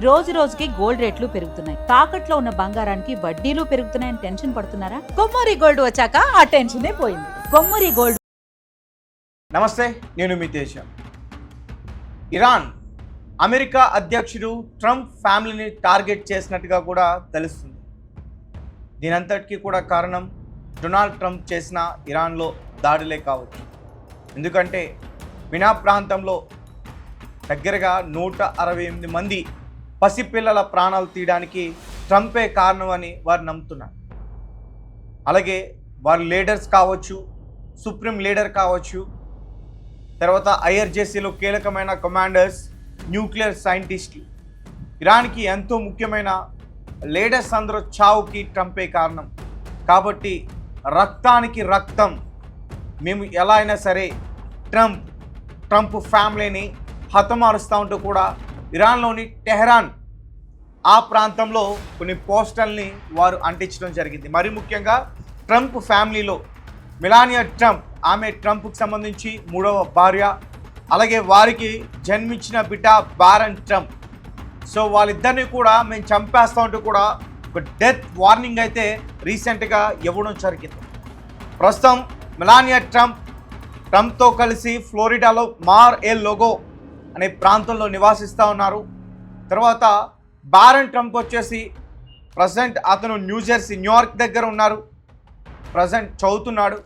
రోజు రోజుకి గోల్డ్ రేట్లు పెరుగుతున్నాయి. తాకట్లో ఉన్న బంగారానికి వడ్డీలు పెరుగుతున్నాయని టెన్షన్ పడుతున్నారా? కొమ్మూరి గోల్డ్ వచ్చాక ఆ టెన్షనే పోయింది. కొమ్మూరి గోల్డ్. నమస్తే, నేను మీ తేజ. ఇరాన్ అమెరికా అధ్యక్షుడు ట్రంప్ ఫ్యామిలీని టార్గెట్ చేసినట్టుగా కూడా తెలుస్తుంది. దీనంతటికీ కూడా కారణం డొనాల్డ్ ట్రంప్ చేసిన ఇరాన్లో దాడులే కావచ్చు. ఎందుకంటే మినా ప్రాంతంలో దగ్గరగా 168 మంది పసిపిల్లల ప్రాణాలు తీయడానికి ట్రంపే కారణం అని వారు నమ్ముతున్నారు. అలాగే వారి లీడర్స్ కావచ్చు, సుప్రీం లీడర్ కావచ్చు, తర్వాత ఐఆర్జేసీలో కీలకమైన కమాండర్స్, న్యూక్లియర్ సైంటిస్టులు, ఇరాన్కి ఎంతో ముఖ్యమైన లీడర్స్ అందరూ చావుకి ట్రంపే కారణం. కాబట్టి రక్తానికి రక్తం, మేము ఎలా అయినా సరే ట్రంప్ ఫ్యామిలీని హతమారుస్తూ ఉంటూ కూడా ఇరాన్లోని టెహరాన్ ఆ ప్రాంతంలో కొన్ని పోస్టర్ని వారు అంటించడం జరిగింది. మరి ముఖ్యంగా ట్రంప్ ఫ్యామిలీలో మెలానియా ట్రంప్, ఆమె ట్రంప్కి సంబంధించి 3వ భార్య, అలాగే వారికి జన్మించిన బిడ్డ బారన్ ట్రంప్. సో వాళ్ళిద్దరిని కూడా మేము చంపేస్తూ ఉంటూ కూడా ఒక డెత్ వార్నింగ్ అయితే రీసెంట్గా ఇవ్వడం జరిగింది. ప్రస్తుతం మెలానియా ట్రంప్తో కలిసి ఫ్లోరిడాలో మార్ ఎల్ లోగో అనే ప్రాంతంలో నివాసిస్తూ ఉన్నారు. తర్వాత బారన్ ట్రంప్ వచ్చేసి ప్రజెంట్ అతను న్యూయార్క్ దగ్గర ఉన్నారు, ప్రజెంట్ చదువుతున్నాడు.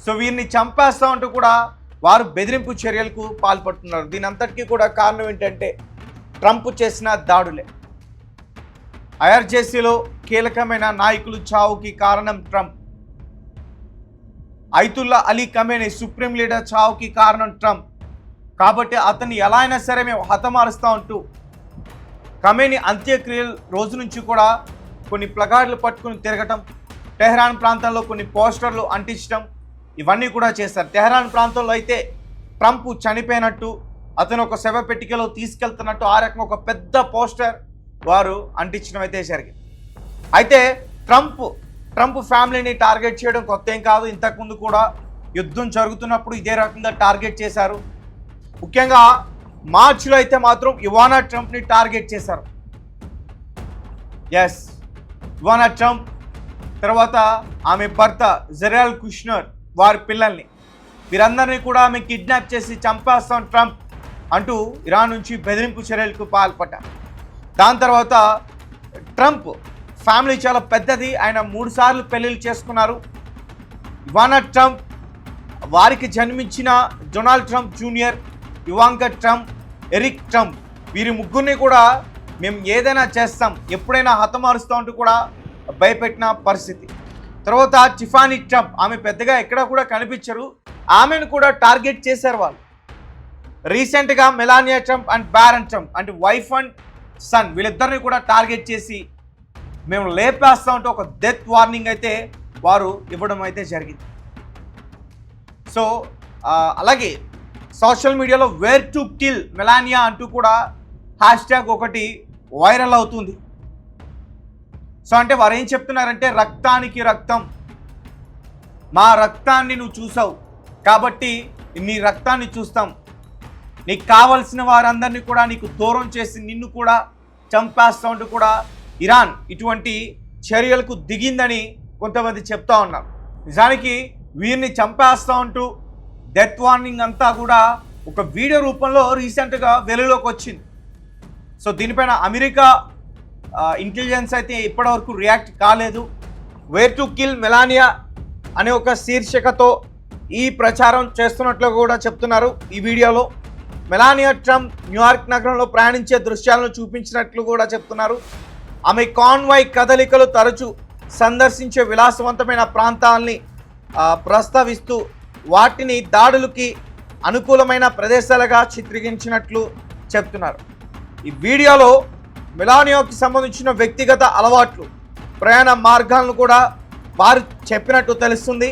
సో వీరిని చంపేస్తూ ఉంటూ కూడా వారు బెదిరింపు చర్యలకు పాల్పడుతున్నారు. దీని అంతటికీ కూడా కారణం ఏంటంటే ట్రంప్ చేసిన దాడులే. ఐఆర్జేసీలో కీలకమైన నాయకులు చావుకి కారణం Trump. ఐతుల్లా Ali Khamenei supreme leader చావుకి కారణం ట్రంప్. కాబట్టి అతన్ని ఎలా అయినా సరే మేము హతమారుస్తూ ఉంటూ ఖమేనీ అంత్యక్రియల రోజు నుంచి కూడా కొన్ని ప్లగార్డులు పట్టుకుని తిరగటం, టెహరాన్ ప్రాంతంలో కొన్ని పోస్టర్లు అంటించడం, ఇవన్నీ కూడా చేస్తారు. టెహరాన్ ప్రాంతంలో అయితే ట్రంప్ చనిపోయినట్టు, అతను ఒక శవ పెట్టికలో తీసుకెళ్తున్నట్టు ఆ రకంగా ఒక పెద్ద పోస్టర్ వారు అంటించడం అయితే జరిగింది. అయితే ట్రంప్ ఫ్యామిలీని టార్గెట్ చేయడం కొత్త ఏం కాదు. ఇంతకుముందు కూడా యుద్ధం జరుగుతున్నప్పుడు ఇదే రకంగా టార్గెట్ చేశారు. ముఖ్యంగా మార్చిలో అయితే మాత్రం ఇవానా ట్రంప్ని టార్గెట్ చేశారు. ఎస్, ఇవానా ట్రంప్, తర్వాత ఆమె భర్త జెరాల్డ్ కుష్నర్, వారి పిల్లల్ని, వీరందరినీ కూడా ఆమె కిడ్నాప్ చేసి చంపేస్తాం ట్రంప్ అంటూ ఇరాన్ నుంచి బెదిరింపు చర్యలకు పాల్పడ్డారు. దాని తర్వాత ట్రంప్ ఫ్యామిలీ చాలా పెద్దది. ఆయన 3 సార్లు పెళ్ళిళ్ళు చేసుకున్నారు. ఇవానా ట్రంప్, వారికి జన్మించిన Donald Trump junior, Ivanka Trump, Eric Trump, వీరి ముగ్గురిని కూడా మేము ఏదైనా చేస్తాం, ఎప్పుడైనా హతమారుస్తూ ఉంటూ కూడా భయపెట్టిన పరిస్థితి. తర్వాత టిఫానీ ట్రంప్, ఆమె పెద్దగా ఎక్కడ కూడా కనిపించరు, ఆమెను కూడా టార్గెట్ చేశారు వాళ్ళు. రీసెంట్గా Melania Trump and Barron Trump అంటే వైఫ్ అండ్ సన్, వీళ్ళిద్దరిని కూడా టార్గెట్ చేసి మేము లేపేస్తా ఉంటే ఒక డెత్ వార్నింగ్ అయితే వారు ఇవ్వడం అయితే జరిగింది. సో అలాగే సోషల్ మీడియాలో వేర్ టు కిల్ మెలానియా అంటూ కూడా హ్యాష్ట్యాగ్ ఒకటి వైరల్ అవుతుంది. సో అంటే వారు ఏం చెప్తున్నారంటే రక్తానికి రక్తం, మా రక్తాన్ని నువ్వు చూసావు కాబట్టి నీ రక్తాన్ని చూస్తాం, నీకు కావలసిన వారందరినీ కూడా నీకు దూరం చేసి నిన్ను కూడా చంపేస్తూ ఉంటూ కూడా ఇరాన్ ఇటువంటి చర్యలకు దిగిందని కొంతమంది చెప్తా ఉన్నారు. నిజానికి వీరిని చంపేస్తూ ఉంటూ డెత్ వార్నింగ్ అంతా కూడా ఒక వీడియో రూపంలో రీసెంట్గా వెలుగులోకి వచ్చింది. సో దీనిపైన అమెరికా ఇంటెలిజెన్స్ అయితే ఇప్పటివరకు రియాక్ట్ కాలేదు. వేర్ టు కిల్ మెలానియా అనే ఒక శీర్షికతో ఈ ప్రచారం చేస్తున్నట్లు కూడా చెప్తున్నారు. ఈ వీడియోలో మెలానియా ట్రంప్ న్యూయార్క్ నగరంలో ప్రయాణించే దృశ్యాలను చూపించినట్లు కూడా చెప్తున్నారు. ఆమె కాన్వాయ్ కదలికలు తరచూ సందర్శించే విలాసవంతమైన ప్రాంతాలని ప్రస్తావిస్తూ వాటిని దాడులకి అనుకూలమైన ప్రదేశాలుగా చిత్రీకరించినట్లు చెప్తున్నారు. ఈ వీడియోలో మెలానియాకి సంబంధించిన వ్యక్తిగత అలవాట్లు, ప్రయాణ మార్గాలను కూడా వారు చెప్పినట్టు తెలుస్తుంది.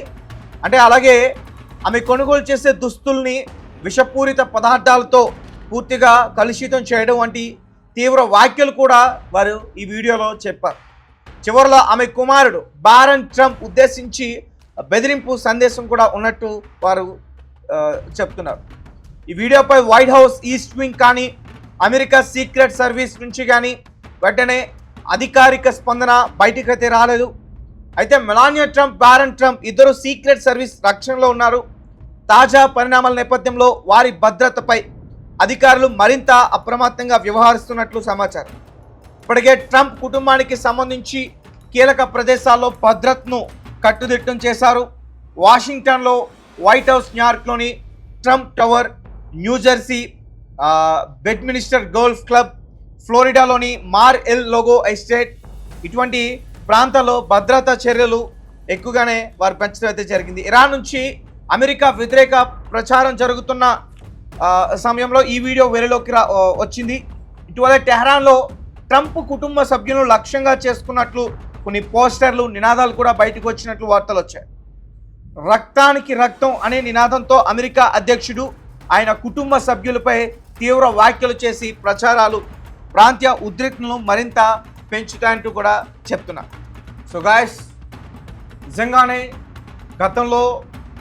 అంటే అలాగే ఆమె కొనుగోలు చేసే దుస్తుల్ని విషపూరిత పదార్థాలతో పూర్తిగా కలుషితం చేయడం వంటి తీవ్ర వ్యాఖ్యలు కూడా వారు ఈ వీడియోలో చెప్పారు. చివరిలో ఆమె కుమారుడు బారన్ ట్రంప్ ఉద్దేశించి బెదిరింపు సందేశం కూడా ఉన్నట్టు వారు చెప్తున్నారు. ఈ వీడియోపై వైట్ హౌస్ ఈస్ట్ వింగ్ కానీ అమెరికా సీక్రెట్ సర్వీస్ నుంచి కానీ వెంటనే అధికారిక స్పందన బయటికైతే రాలేదు. అయితే మెలానియా ట్రంప్, బారన్ ట్రంప్ ఇద్దరు సీక్రెట్ సర్వీస్ రక్షణలో ఉన్నారు. తాజా పరిణామాల నేపథ్యంలో వారి భద్రతపై అధికారులు మరింత అప్రమత్తంగా వ్యవహరిస్తున్నట్లు సమాచారం. ఇప్పటికే ట్రంప్ కుటుంబానికి సంబంధించి కీలక ప్రదేశాల్లో భద్రతను కట్టుదిట్టం చేశారు. వాషింగ్టన్లో white house, న్యూయార్క్లోని Trump tower, New Jersey బెడ్మినిస్టర్ golf club, ఫ్లోరిడాలోని మార్ ఎల్ లోగో ఎస్టేట్ ఇటువంటి ప్రాంతాల్లో భద్రతా చర్యలు ఎక్కువగానే వారు పెంచడం అయితే జరిగింది. ఇరాన్ నుంచి అమెరికా వ్యతిరేక ప్రచారం జరుగుతున్న సమయంలో ఈ వీడియో వెలుగులోకి వచ్చింది. ఇటీవల టెహరాన్లో ట్రంప్ కుటుంబ సభ్యులను లక్ష్యంగా చేసుకున్నట్లు కొన్ని పోస్టర్లు, నినాదాలు కూడా బయటకు వచ్చినట్లు వార్తలు వచ్చాయి. రక్తానికి రక్తం అనే నినాదంతో అమెరికా అధ్యక్షుడు ఆయన కుటుంబ సభ్యులపై తీవ్ర వ్యాఖ్యలు చేసి ప్రచారాలు ప్రాంతీయ ఉద్రిక్తలను మరింత పెంచుతాయంటూ కూడా చెప్తున్నారు. సో గాయస్, నిజంగానే గతంలో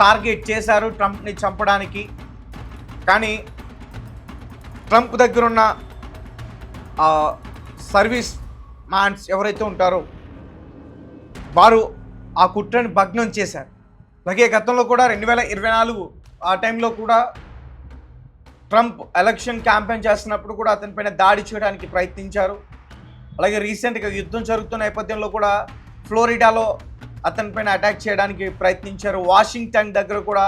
టార్గెట్ చేశారు ట్రంప్ని చంపడానికి. కానీ ట్రంప్ దగ్గర ఉన్న సర్వీస్ మ్యాన్స్ ఎవరైతే ఉంటారో వారు ఆ కుట్రని భగ్నం చేశారు. అలాగే గతంలో కూడా 2024 ఆ టైంలో కూడా ట్రంప్ ఎలక్షన్ క్యాంపెయిన్ చేస్తున్నప్పుడు కూడా అతనిపైన దాడి చేయడానికి ప్రయత్నించారు. అలాగే రీసెంట్గా యుద్ధం జరుగుతున్న నేపథ్యంలో కూడా ఫ్లోరిడాలో అతనిపైన అటాక్ చేయడానికి ప్రయత్నించారు. వాషింగ్టన్ దగ్గర కూడా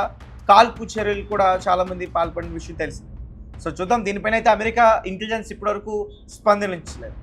కాల్పు చర్యలు కూడా చాలామంది పాల్పడిన విషయం తెలిసింది. సో చూద్దాం, దీనిపైన అయితే అమెరికా ఇంటెలిజెన్స్ ఇప్పటివరకు స్పందించలేదు.